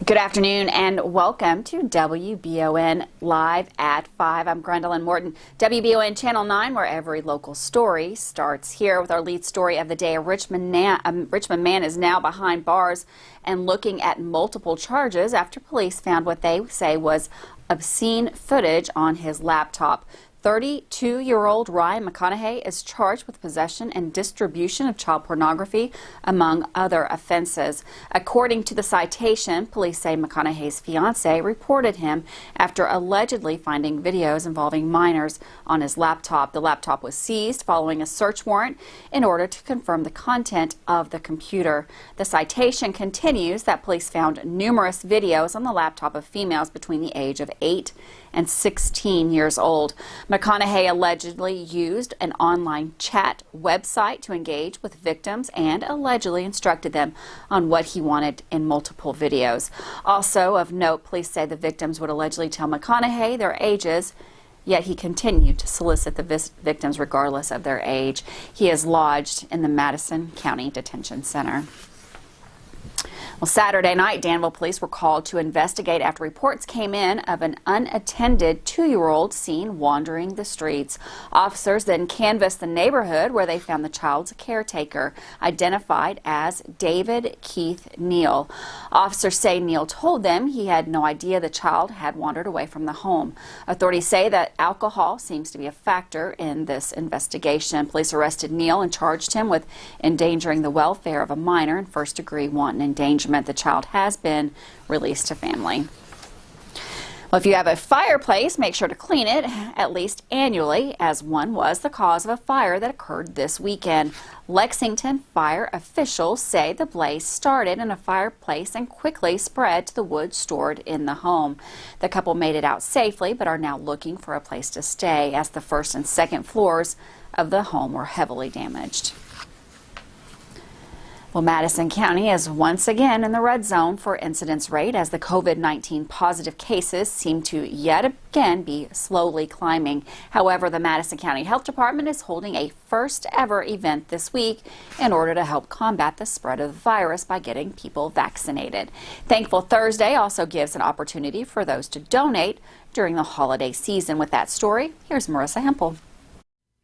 Good afternoon and welcome to WBON Live at 5. I'm Gwendolyn Morton, WBON Channel 9, where every local story starts here with our lead story of the day. A Richmond man is now behind bars and looking at multiple charges after police found what they say was obscene footage on his laptop. 32-year-old Ryan McConaughey is charged with possession and distribution of child pornography, among other offenses. According to the citation, police say McConaughey's fiancée reported him after allegedly finding videos involving minors on his laptop. The laptop was seized following a search warrant in order to confirm the content of the computer. The citation continues that police found numerous videos on the laptop of females between the age of 8 and 16 years old. McConaughey allegedly used an online chat website to engage with victims and allegedly instructed them on what he wanted in multiple videos. Also of note, police say the victims would allegedly tell McConaughey their ages, yet he continued to solicit the victims regardless of their age. He is lodged in the Madison County Detention Center. Well, Saturday night, Danville police were called to investigate after reports came in of an unattended 2-year-old seen wandering the streets. Officers then canvassed the neighborhood where they found the child's caretaker, identified as David Keith Neal. Officers say Neal told them he had no idea the child had wandered away from the home. Authorities say that alcohol seems to be a factor in this investigation. Police arrested Neal and charged him with endangering the welfare of a minor and first-degree wanton endangerment. The child has been released to family. Well, if you have a fireplace, make sure to clean it at least annually, as one was the cause of a fire that occurred this weekend. Lexington fire officials say the blaze started in a fireplace and quickly spread to the wood stored in the home. The couple made it out safely but are now looking for a place to stay, as the first and second floors of the home were heavily damaged. Well, Madison County is once again in the red zone for incidence rate as the COVID-19 positive cases seem to yet again be slowly climbing. However, the Madison County Health Department is holding a first ever event this week in order to help combat the spread of the virus by getting people vaccinated. Thankful Thursday also gives an opportunity for those to donate during the holiday season. With that story, here's Marissa Hempel.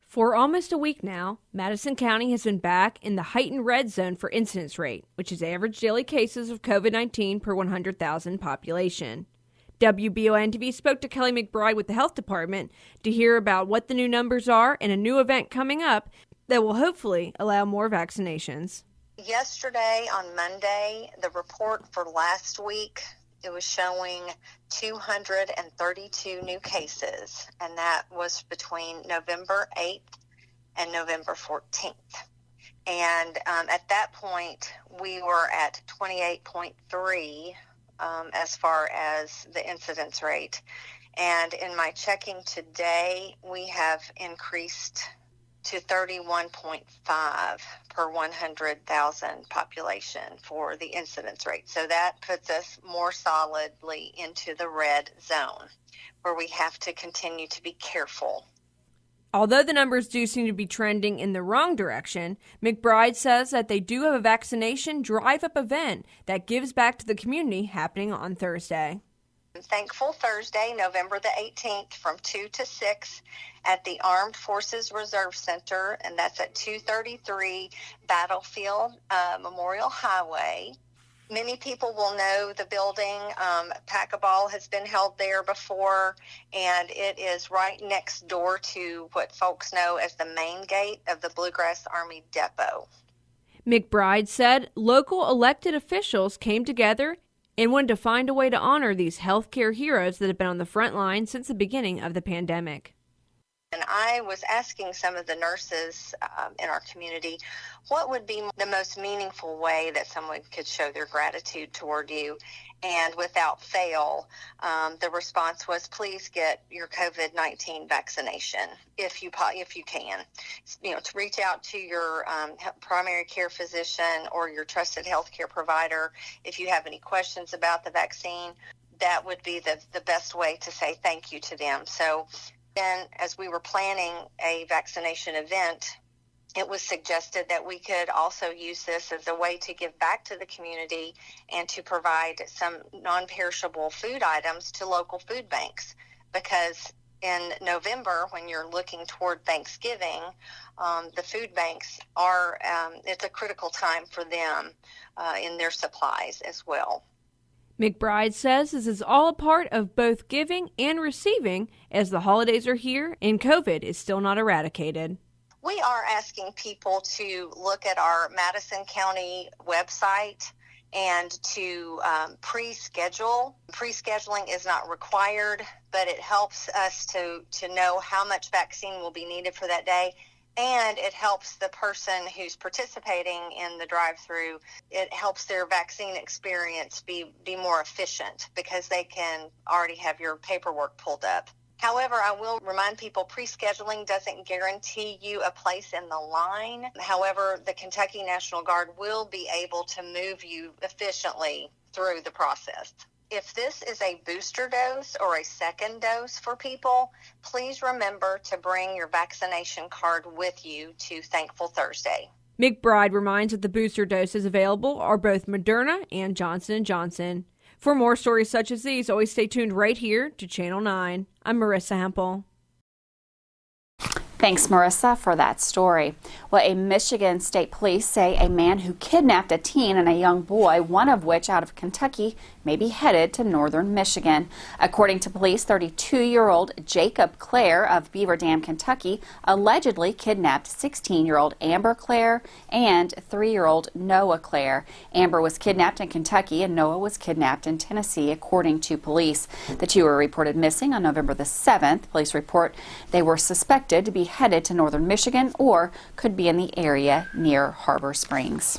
For almost a week now, Madison County has been back in the heightened red zone for incidence rate, which is average daily cases of COVID-19 per 100,000 population. WBON-TV spoke to Kelly McBride with the health department to hear about what the new numbers are and a new event coming up that will hopefully allow more vaccinations. Yesterday, on Monday, the report for last week, it was showing 232 new cases, and that was between November 8th and November 14th. And at that point, we were at 28.3 as far as the incidence rate. And in my checking today, we have increased to 31.5 per 100,000 population for the incidence rate. So that puts us more solidly into the red zone, where we have to continue to be careful. Although the numbers do seem to be trending in the wrong direction, McBride says that they do have a vaccination drive-up event that gives back to the community happening on Thursday. Thankful Thursday, November the 18th, from 2 to 6 at the Armed Forces Reserve Center, and that's at 233 Battlefield Memorial Highway. Many people will know the building. Pack-a-Ball has been held there before, and it is right next door to what folks know as the main gate of the Bluegrass Army Depot. McBride said local elected officials came together and wanted to find a way to honor these healthcare heroes that have been on the front line since the beginning of the pandemic. And I was asking some of the nurses in our community, what would be the most meaningful way that someone could show their gratitude toward you? And without fail, the response was, please get your COVID-19 vaccination if you can. To reach out to your primary care physician or your trusted healthcare provider if you have any questions about the vaccine. That would be the best way to say thank you to them. So then, as we were planning a vaccination event, it was suggested that we could also use this as a way to give back to the community and to provide some non-perishable food items to local food banks, because in November, when you're looking toward Thanksgiving, the food banks are, it's a critical time for them in their supplies as well. McBride says this is all a part of both giving and receiving as the holidays are here and COVID is still not eradicated. We are asking people to look at our Madison County website and to pre-schedule. Pre-scheduling is not required, but it helps us to know how much vaccine will be needed for that day, and it helps the person who's participating in the drive-through. It helps their vaccine experience be more efficient because they can already have your paperwork pulled up. However, I will remind people pre-scheduling doesn't guarantee you a place in the line. However, the Kentucky National Guard will be able to move you efficiently through the process. If this is a booster dose or a second dose for people, please remember to bring your vaccination card with you to Thankful Thursday. McBride reminds that the booster doses available are both Moderna and Johnson & Johnson. For more stories such as these, always stay tuned right here to Channel 9. I'm Marissa Hempel. Thanks, Marissa, for that story. Well, a Michigan State Police say a man who kidnapped a teen and a young boy, one of which out of Kentucky, may be headed to northern Michigan. According to police, 32-year-old Jacob Clare of Beaver Dam, Kentucky, allegedly kidnapped 16-year-old Amber Clare and 3-year-old Noah Clare. Amber was kidnapped in Kentucky and Noah was kidnapped in Tennessee, according to police. The two were reported missing on November the 7th. Police report they were suspected to be headed to northern Michigan or could be in the area near Harbor Springs.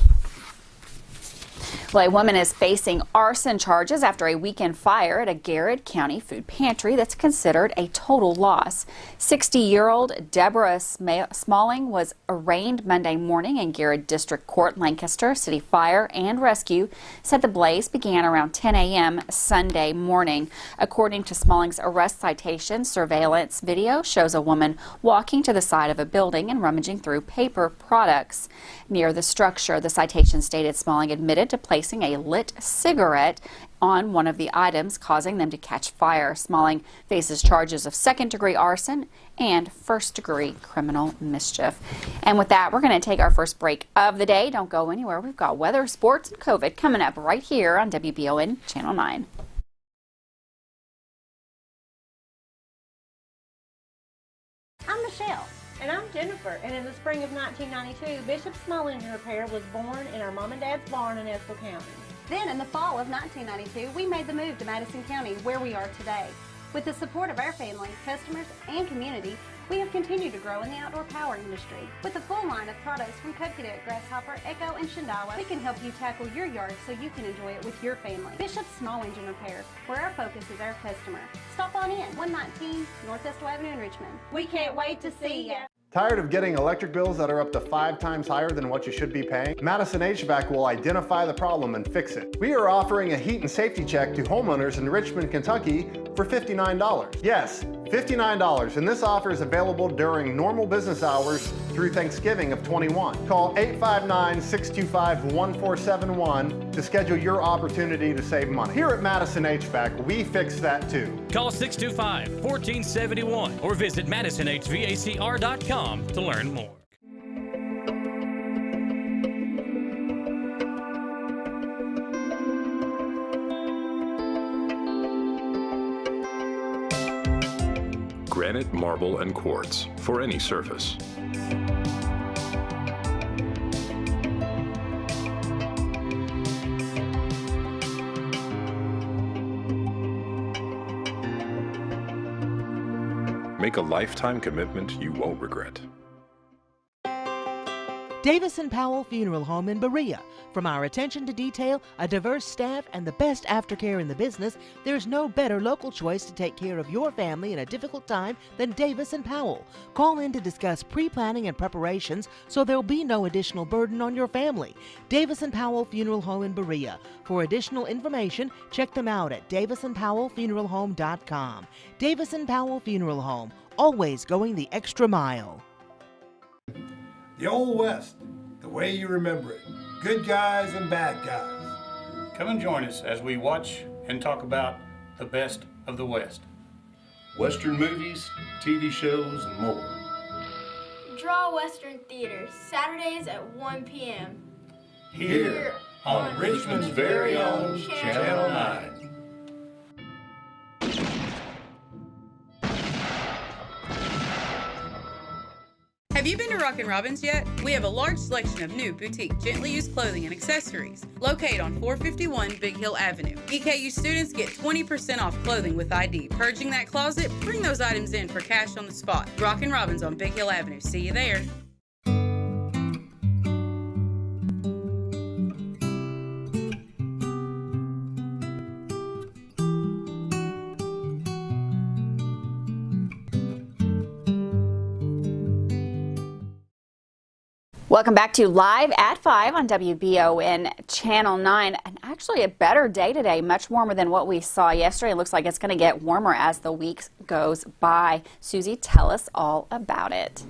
Well, a woman is facing arson charges after a weekend fire at a Garrett County food pantry that's considered a total loss. 60-year-old Deborah Smalling was arraigned Monday morning in Garrett District Court. Lancaster City Fire and Rescue said the blaze began around 10 a.m. Sunday morning. According to Smalling's arrest citation, surveillance video shows a woman walking to the side of a building and rummaging through paper products near the structure. The citation stated Smalling admitted to placing a lit cigarette on one of the items, causing them to catch fire. Smalling faces charges of second-degree arson and first-degree criminal mischief. And with that, we're going to take our first break of the day. Don't go anywhere. We've got weather, sports, and COVID coming up right here on WBON Channel 9. I'm Michelle. And I'm Jennifer, and in the spring of 1992, Bishop Small Engine Repair was born in our mom and dad's barn in Estill County. Then in the fall of 1992, we made the move to Madison County, where we are today. With the support of our family, customers, and community, we have continued to grow in the outdoor power industry. With a full line of products from Kokeduk, Grasshopper, Echo, and Shindawa, we can help you tackle your yard so you can enjoy it with your family. Bishop Small Engine Repair, where our focus is our customer. Stop on in, 119 North Estill Avenue in Richmond. We can't wait to see you. Tired of getting electric bills that are up to 5 times higher than what you should be paying? Madison HVAC will identify the problem and fix it. We are offering a heat and safety check to homeowners in Richmond, Kentucky for $59. Yes, $59, and this offer is available during normal business hours through Thanksgiving of 21. Call 859-625-1471 to schedule your opportunity to save money. Here at Madison HVAC, we fix that too. Call 625-1471 or visit madisonhvacr.com to learn more. Granite, marble, and quartz for any surface. Make a lifetime commitment you won't regret. Davis & Powell Funeral Home in Berea. From our attention to detail, a diverse staff, and the best aftercare in the business, there's no better local choice to take care of your family in a difficult time than Davis & Powell. Call in to discuss pre-planning and preparations so there'll be no additional burden on your family. Davis & Powell Funeral Home in Berea. For additional information, check them out at davisandpowellfuneralhome.com. Davis & Powell Funeral Home, always going the extra mile. The Old West, the way you remember it. Good guys and bad guys. Come and join us as we watch and talk about the best of the West. Western movies, TV shows, and more. Draw Western Theater, Saturdays at 1 p.m. Here on Richmond's very own Channel 9. Have you been to Rockin' Robin's yet? We have a large selection of new boutique, gently used clothing and accessories located on 451 Big Hill Avenue. EKU students get 20% off clothing with ID. Purging that closet? Bring those items in for cash on the spot. Rockin' Robin's on Big Hill Avenue. See you there. Welcome back to Live at 5 on WBON Channel 9. And actually a better day today, much warmer than what we saw yesterday. It looks like it's going to get warmer as the week goes by. Susie, tell us all about it.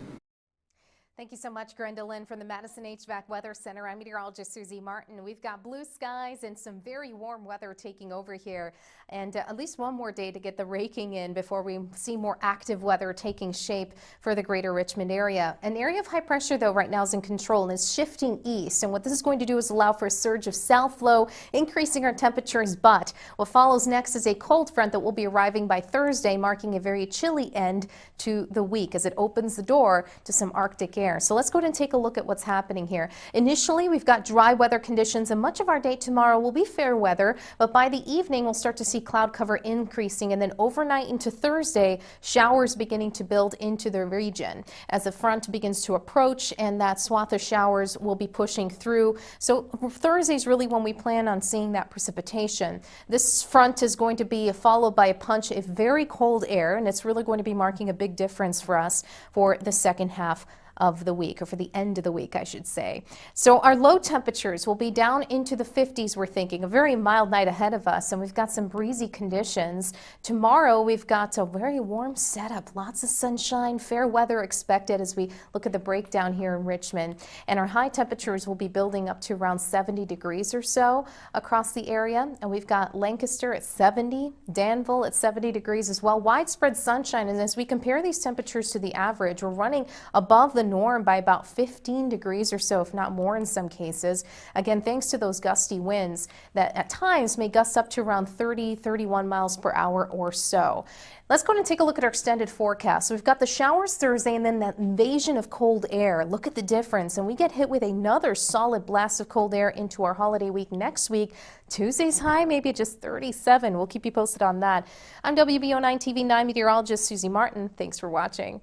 Thank you so much, Gwendolyn, from the Madison HVAC Weather Center. I'm meteorologist Susie Martin. We've got blue skies and some very warm weather taking over here, and at least one more day to get the raking in before we see more active weather taking shape for the greater Richmond area. An area of high pressure, though, right now is in control and is shifting east, and what this is going to do is allow for a surge of south flow, increasing our temperatures, but what follows next is a cold front that will be arriving by Thursday, marking a very chilly end to the week as it opens the door to some Arctic air. So let's go ahead and take a look at what's happening here. Initially, we've got dry weather conditions, and much of our day tomorrow will be fair weather, but by the evening we'll start to see cloud cover increasing, and then overnight into Thursday, showers beginning to build into the region as the front begins to approach, and that swath of showers will be pushing through. So Thursday is really when we plan on seeing that precipitation. This front is going to be followed by a punch of very cold air, and it's really going to be marking a big difference for us for the second half of the week, or for the end of the week, I should say. So our low temperatures will be down into the 50s, we're thinking. A very mild night ahead of us, and we've got some breezy conditions. Tomorrow, we've got a very warm setup. Lots of sunshine, fair weather expected as we look at the breakdown here in Richmond. And our high temperatures will be building up to around 70 degrees or so across the area. And we've got Lancaster at 70, Danville at 70 degrees as well. Widespread sunshine, and as we compare these temperatures to the average, we're running above the norm by about 15 degrees or so, if not more in some cases. Again, thanks to those gusty winds that at times may gust up to around 30, 31 miles per hour or so. Let's go ahead and take a look at our extended forecast. So we've got the showers Thursday and then that invasion of cold air. Look at the difference, and we get hit with another solid blast of cold air into our holiday week next week. Tuesday's high, maybe just 37. We'll keep you posted on that. I'm WBON-TV 9 meteorologist Susie Martin. Thanks for watching.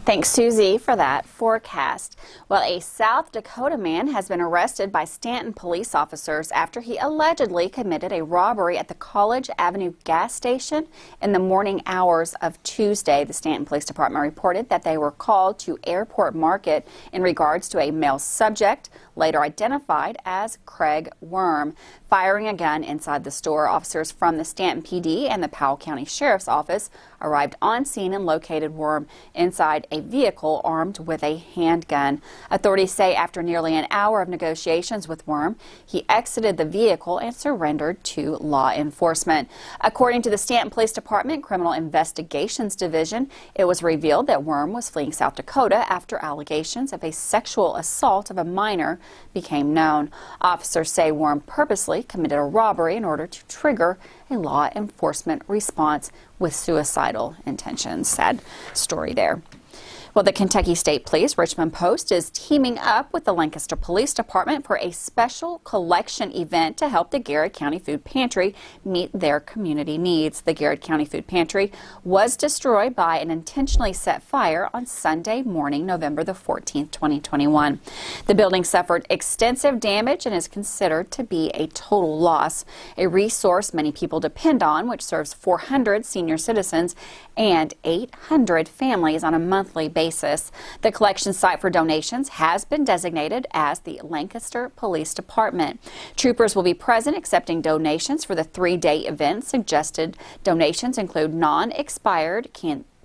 Thanks, Susie, for that forecast. Well, a South Dakota man has been arrested by Stanton police officers after he allegedly committed a robbery at the College Avenue gas station in the morning hours of Tuesday. The Stanton Police Department reported that they were called to Airport Market in regards to a male subject, later identified as Craig Worm, firing a gun inside the store. Officers from the Stanton PD and the Powell County Sheriff's Office arrived on scene and located Worm inside a vehicle armed with a handgun. Authorities say after nearly an hour of negotiations with Worm, he exited the vehicle and surrendered to law enforcement. According to the Stanton Police Department Criminal Investigations Division, it was revealed that Worm was fleeing South Dakota after allegations of a sexual assault of a minor became known. Officers say Worm purposely committed a robbery in order to trigger a law enforcement response with suicidal intentions. Sad story there. Well, the Kentucky State Police Richmond Post is teaming up with the Lancaster Police Department for a special collection event to help the Garrett County Food Pantry meet their community needs. The Garrett County Food Pantry was destroyed by an intentionally set fire on Sunday morning, November the 14th, 2021. The building suffered extensive damage and is considered to be a total loss, a resource many people depend on, which serves 400 senior citizens and 800 families on a monthly basis. The collection site for donations has been designated as the Lancaster Police Department. Troopers will be present accepting donations for the 3-day event. Suggested donations include non-expired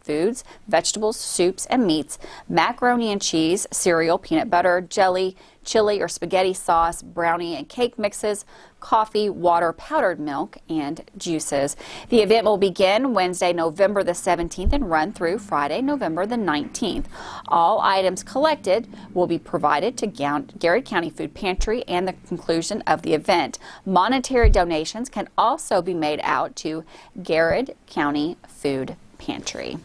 foods, vegetables, soups and meats, macaroni and cheese, cereal, peanut butter, jelly, chili or spaghetti sauce, brownie and cake mixes, coffee, water, powdered milk, and juices. The event will begin Wednesday, November the 17th and run through Friday, November the 19th. All items collected will be provided to Garrett County Food Pantry and the conclusion of the event. Monetary donations can also be made out to Garrett County Food Pantry.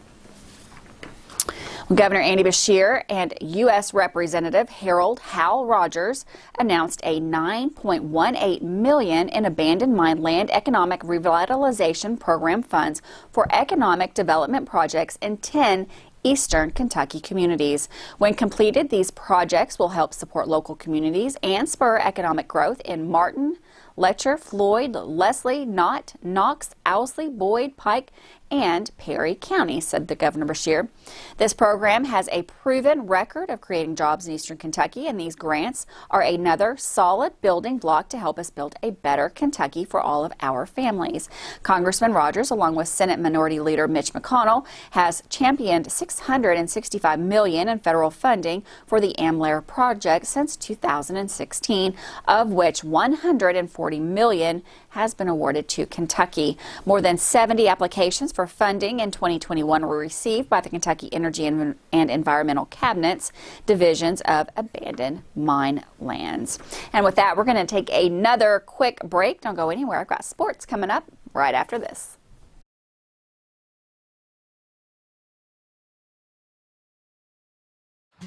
Governor Andy Beshear and U.S. Representative Harold Hal Rogers announced a $9.18 million in abandoned mine land economic revitalization program funds for economic development projects in 10 eastern Kentucky communities. When completed, these projects will help support local communities and spur economic growth in Martin, Letcher, Floyd, Leslie, Knott, Knox, Owsley, Boyd, Pike, and Perry County, said the Governor Beshear. This program has a proven record of creating jobs in eastern Kentucky, and these grants are another solid building block to help us build a better Kentucky for all of our families. Congressman Rogers, along with Senate Minority Leader Mitch McConnell, has championed $665 million in federal funding for the AmLair project since 2016, of which $140 million has been awarded to Kentucky. More than 70 applications for funding in 2021 were received by the Kentucky Energy and Environmental Cabinet's divisions of abandoned mine lands. And with that, we're going to take another quick break. Don't go anywhere. I've got sports coming up right after this.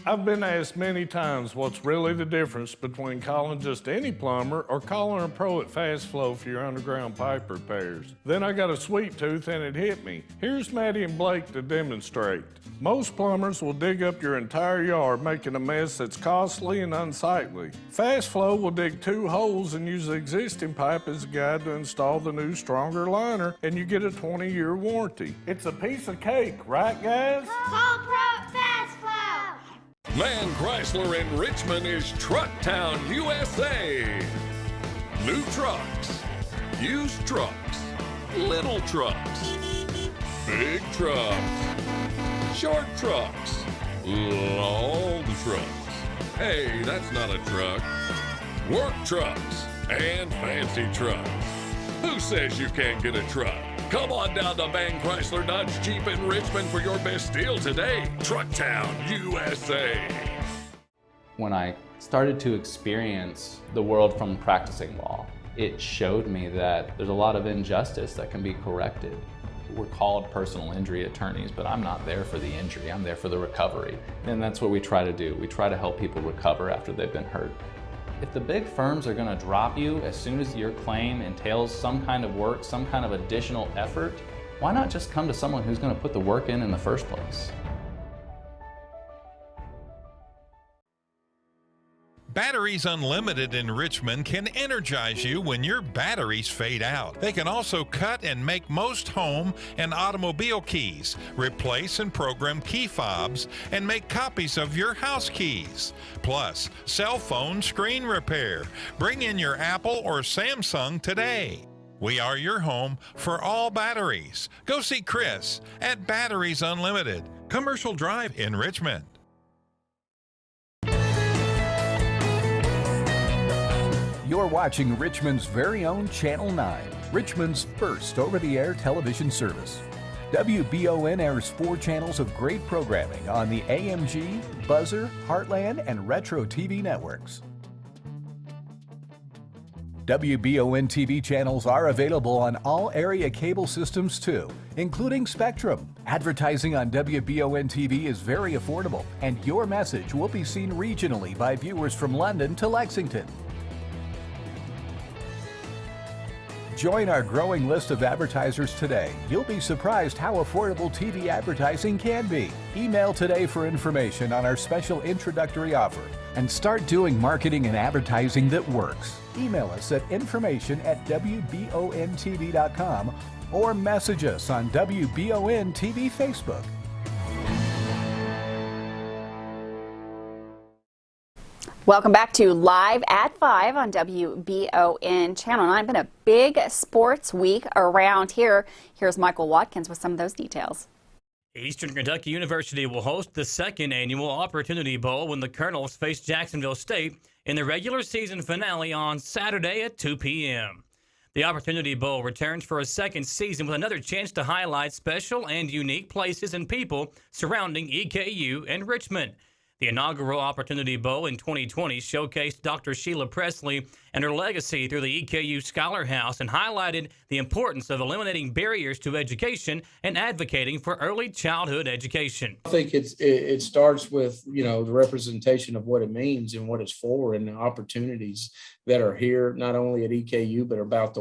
I've been asked many times what's really the difference between calling just any plumber or calling a pro at Fast Flow for your underground pipe repairs. Then I got a sweet tooth and it hit me. Here's Maddie and Blake to demonstrate. Most plumbers will dig up your entire yard, making a mess that's costly and unsightly. Fast Flow will dig 2 holes and use the existing pipe as a guide to install the new, stronger liner, and you get a 20-year warranty. It's a piece of cake, right guys? Call Pro Fast Flow! Man Chrysler in Richmond is Truck Town, USA. New trucks, used trucks, little trucks, big trucks, short trucks, long trucks. Hey, that's not a truck. Work trucks and fancy trucks. Who says you can't get a truck? Come on down to Man Chrysler Dodge Jeep in Richmond for your best deal today. Truck Town, USA. When I started to experience the world from practicing law, it showed me that there's a lot of injustice that can be corrected. We're called personal injury attorneys, but I'm not there for the injury. I'm there for the recovery. And that's what we try to do. We try to help people recover after they've been hurt. If the big firms are going to drop you as soon as your claim entails some kind of work, some kind of additional effort, why not just come to someone who's going to put the work in the first place? Batteries Unlimited in Richmond can energize you when your batteries fade out. They can also cut and make most home and automobile keys, replace and program key fobs, and make copies of your house keys. Plus, cell phone screen repair. Bring in your Apple or Samsung today. We are your home for all batteries. Go see Chris at Batteries Unlimited, Commercial Drive in Richmond. You're watching Richmond's very own Channel 9, Richmond's first over-the-air television service. WBON airs 4 channels of great programming on the AMG, Buzzer, Heartland, and Retro TV networks. WBON-TV channels are available on all area cable systems too, including Spectrum. Advertising on WBON-TV is very affordable, and your message will be seen regionally by viewers from London to Lexington. Join our growing list of advertisers today. You'll be surprised how affordable TV advertising can be. Email today for information on our special introductory offer and start doing marketing and advertising that works. Email us at information@WBONTV.com or message us on WBON TV Facebook. Welcome back to Live at 5 on WBON Channel 9. Been a big sports week around here. Here's Michael Watkins with some of those details. Eastern Kentucky University will host the second annual Opportunity Bowl when the Colonels face Jacksonville State in the regular season finale on Saturday at 2 p.m. The Opportunity Bowl returns for a second season with another chance to highlight special and unique places and people surrounding EKU and Richmond. The inaugural Opportunity Bowl in 2020 showcased Dr. Sheila Presley and her legacy through the EKU Scholar House and highlighted the importance of eliminating barriers to education and advocating for early childhood education. I think it starts with, the representation of what it means and what it's for and the opportunities that are here, not only at EKU, but about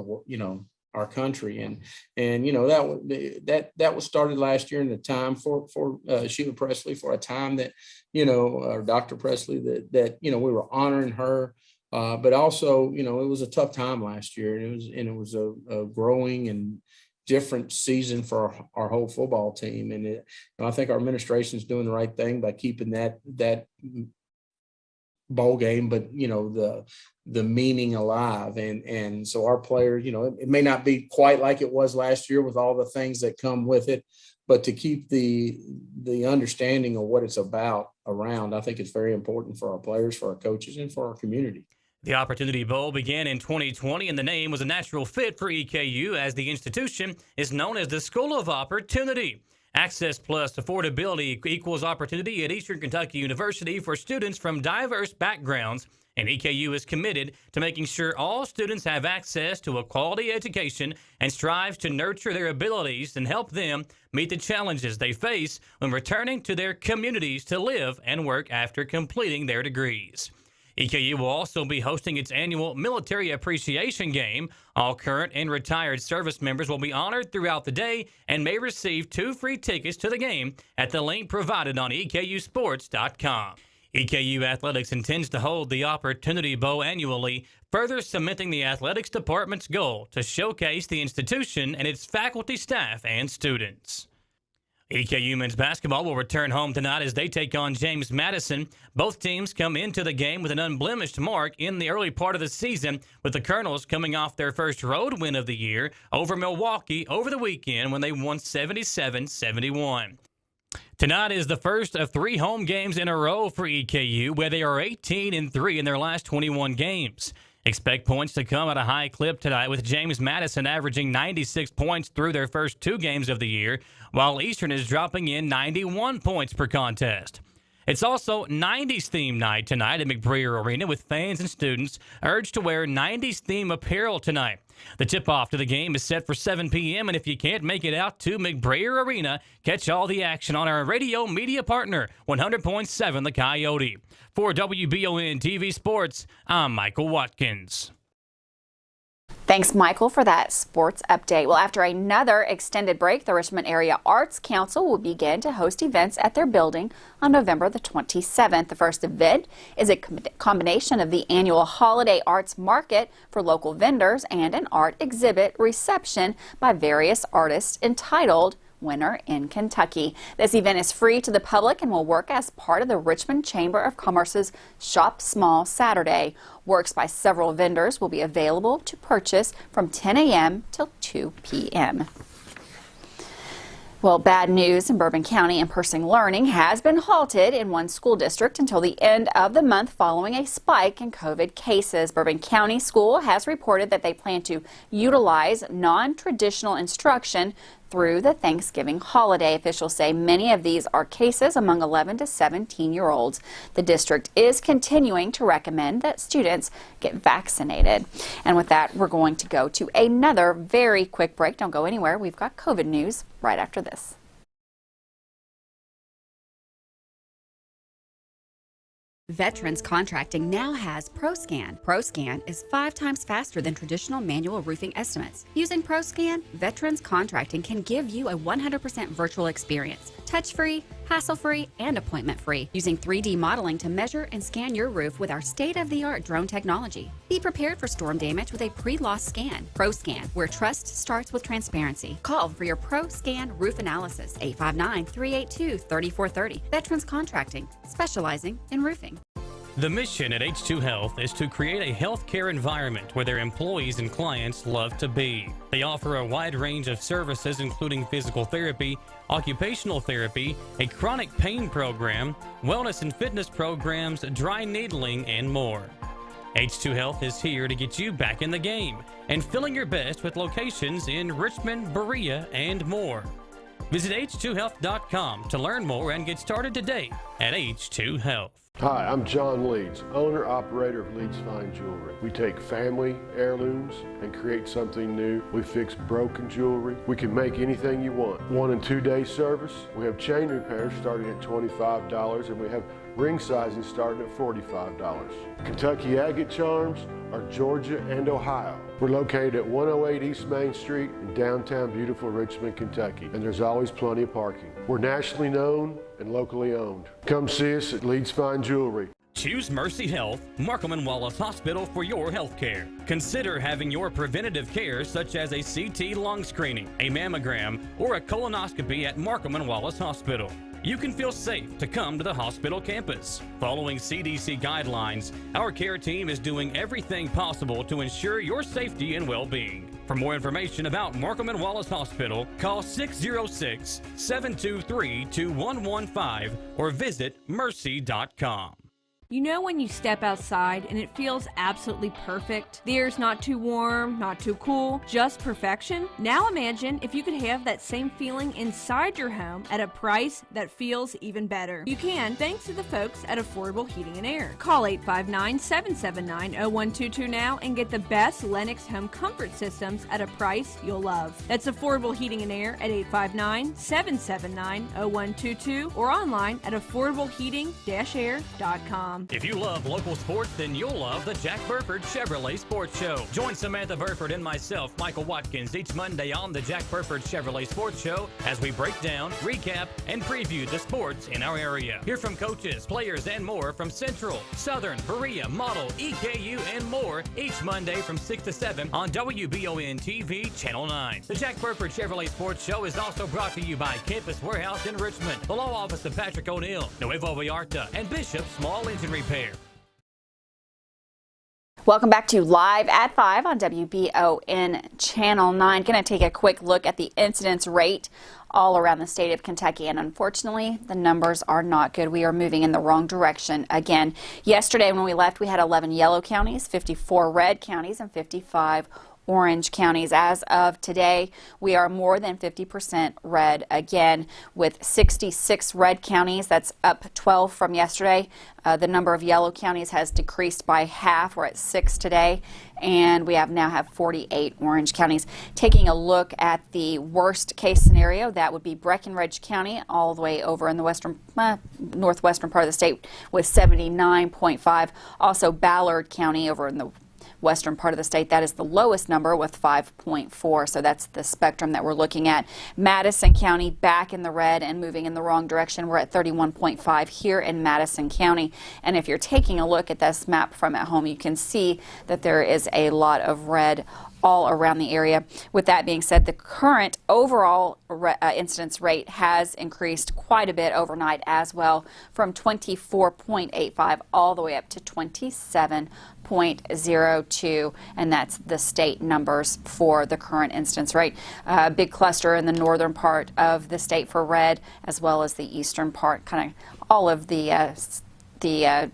our country. And that was started last year in the time for Sheila Presley, for a time that, or Dr. Presley, that we were honoring her. But also, it was a tough time last year, and it was a growing and different season for our whole football team. And I think our administration is doing the right thing by keeping that bowl game, but the meaning alive. And so our players, it may not be quite like it was last year with all the things that come with it, but to keep the understanding of what it's about around, I think it's very important for our players, for our coaches, and for our community. The Opportunity Bowl began in 2020, and the name was a natural fit for EKU as the institution is known as the School of Opportunity. Access plus affordability equals opportunity at Eastern Kentucky University for students from diverse backgrounds, and EKU is committed to making sure all students have access to a quality education and strives to nurture their abilities and help them meet the challenges they face when returning to their communities to live and work after completing their degrees. EKU will also be hosting its annual Military Appreciation Game. All current and retired service members will be honored throughout the day and may receive 2 free tickets to the game at the link provided on EKUsports.com. EKU Athletics intends to hold the Opportunity Bowl annually, further cementing the athletics department's goal to showcase the institution and its faculty, staff, and students. EKU men's basketball will return home tonight as they take on James Madison. Both teams come into the game with an unblemished mark in the early part of the season, with the Colonels coming off their first road win of the year over Milwaukee over the weekend when they won 77-71. Tonight is the first of 3 home games in a row for EKU, where they are 18-3 in their last 21 games. Expect points to come at a high clip tonight, with James Madison averaging 96 points through their first 2 games of the year, while Eastern is dropping in 91 points per contest. It's also 90s theme night tonight at McBreer Arena, with fans and students urged to wear 90s theme apparel tonight. The tip-off to the game is set for 7 p.m., and if you can't make it out to McBreer Arena, catch all the action on our radio media partner, 100.7 The Coyote. For WBON-TV Sports, I'm Michael Watkins. Thanks, Michael, for that sports update. Well, after another extended break, the Richmond Area Arts Council will begin to host events at their building on November the 27th. The first event is a combination of the annual Holiday Arts Market for local vendors and an art exhibit reception by various artists entitled Winter in Kentucky. This event is free to the public and will work as part of the Richmond Chamber of Commerce's Shop Small Saturday. Works by several vendors will be available to purchase from 10 a.m. till 2 p.m. Well, bad news in Bourbon County. In-person learning has been halted in one school district until the end of the month following a spike in COVID cases. Bourbon County School has reported that they plan to utilize non-traditional instruction through the Thanksgiving holiday. Officials say many of these are cases among 11 to 17-year-olds. The district is continuing to recommend that students get vaccinated. And with that, we're going to go to another very quick break. Don't go anywhere. We've got COVID news right after this. Veterans Contracting now has ProScan. ProScan is 5 times faster than traditional manual roofing estimates. Using ProScan, Veterans Contracting can give you a 100% virtual experience. Touch-free, hassle-free, and appointment-free, using 3D modeling to measure and scan your roof with our state-of-the-art drone technology. Be prepared for storm damage with a pre-loss scan. ProScan, where trust starts with transparency. Call for your ProScan roof analysis, 859-382-3430. Veterans Contracting, specializing in roofing. The mission at H2 Health is to create a healthcare environment where their employees and clients love to be. They offer a wide range of services including physical therapy, occupational therapy, a chronic pain program, wellness and fitness programs, dry needling, and more. H2 Health is here to get you back in the game and feeling your best with locations in Richmond, Berea, and more. Visit h2health.com to learn more and get started today at H2 Health. Hi, I'm John Leeds, owner-operator of Leeds Fine Jewelry. We take family heirlooms and create something new. We fix broken jewelry. We can make anything you want. 1 and 2 day service. We have chain repairs starting at $25 and we have ring sizing starting at $45. Kentucky agate charms are Georgia and Ohio. We're located at 108 East Main Street in downtown beautiful Richmond, Kentucky, and there's always plenty of parking. We're nationally known and locally owned. Come see us at Leeds Fine Jewelry. Choose Mercy Health, Markham and Wallace Hospital for your health care. Consider having your preventative care such as a CT lung screening, a mammogram, or a colonoscopy at Markham and Wallace Hospital. You can feel safe to come to the hospital campus. Following CDC guidelines, our care team is doing everything possible to ensure your safety and well-being. For more information about Markham and Wallace Hospital, call 606-723-2115 or visit mercy.com. You know when you step outside and it feels absolutely perfect? The air's not too warm, not too cool, just perfection? Now imagine if you could have that same feeling inside your home at a price that feels even better. You can, thanks to the folks at Affordable Heating and Air. Call 859-779-0122 now and get the best Lennox home comfort systems at a price you'll love. That's Affordable Heating and Air at 859-779-0122 or online at affordableheating-air.com. If you love local sports, then you'll love the Jack Burford Chevrolet Sports Show. Join Samantha Burford and myself, Michael Watkins, each Monday on the Jack Burford Chevrolet Sports Show as we break down, recap, and preview the sports in our area. Hear from coaches, players, and more from Central, Southern, Berea, Model, EKU, and more each Monday from 6 to 7 on WBON-TV Channel 9. The Jack Burford Chevrolet Sports Show is also brought to you by Campus Warehouse in Richmond, the law office of Patrick O'Neill, Nuevo Vallarta, and Bishop Small Engine Repair. Welcome back to Live at 5 on WBON Channel 9. Going to take a quick look at the incidence rate all around the state of Kentucky, and unfortunately the numbers are not good. We are moving in the wrong direction again. Yesterday when we left, we had 11 yellow counties, 54 red counties, and 55 orange counties. As of today, we are more than 50% red again with 66 red counties. That's up 12 from yesterday. The number of yellow counties has decreased by half. We're at 6 today, and we now have 48 orange counties. Taking a look at the worst case scenario, that would be Breckenridge County all the way over in the northwestern part of the state with 79.5. Also Ballard County over in the western part of the state, that is the lowest number with 5.4, so that's the spectrum that we're looking at. Madison County back in the red and moving in the wrong direction. We're at 31.5 here in Madison County, and if you're taking a look at this map from at home, you can see that there is a lot of red all around the area. With that being said, the current overall incidence rate has increased quite a bit overnight as well, from 24.85 all the way up to 27.02, and that's the state numbers for the current incidence rate. Big cluster in the northern part of the state for red, as well as the eastern part, kind of all of the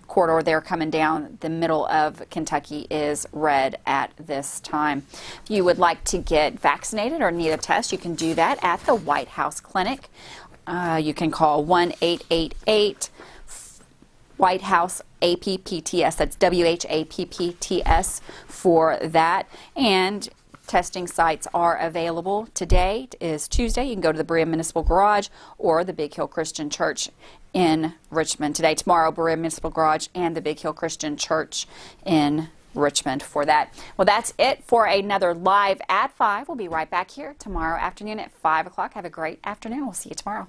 corridor there coming down the middle of Kentucky is red at this time. If you would like to get vaccinated or need a test, you can do that at the White House Clinic. You can call 1-888 White House APPTS. That's WHAPPTS for that. And testing sites are available. Today is Tuesday. You can go to the Berea Municipal Garage or the Big Hill Christian Church in Richmond. Today, tomorrow, Berea Municipal Garage and the Big Hill Christian Church in Richmond for that. Well, that's it for another Live at 5. We'll be right back here tomorrow afternoon at 5 o'clock. Have a great afternoon. We'll see you tomorrow.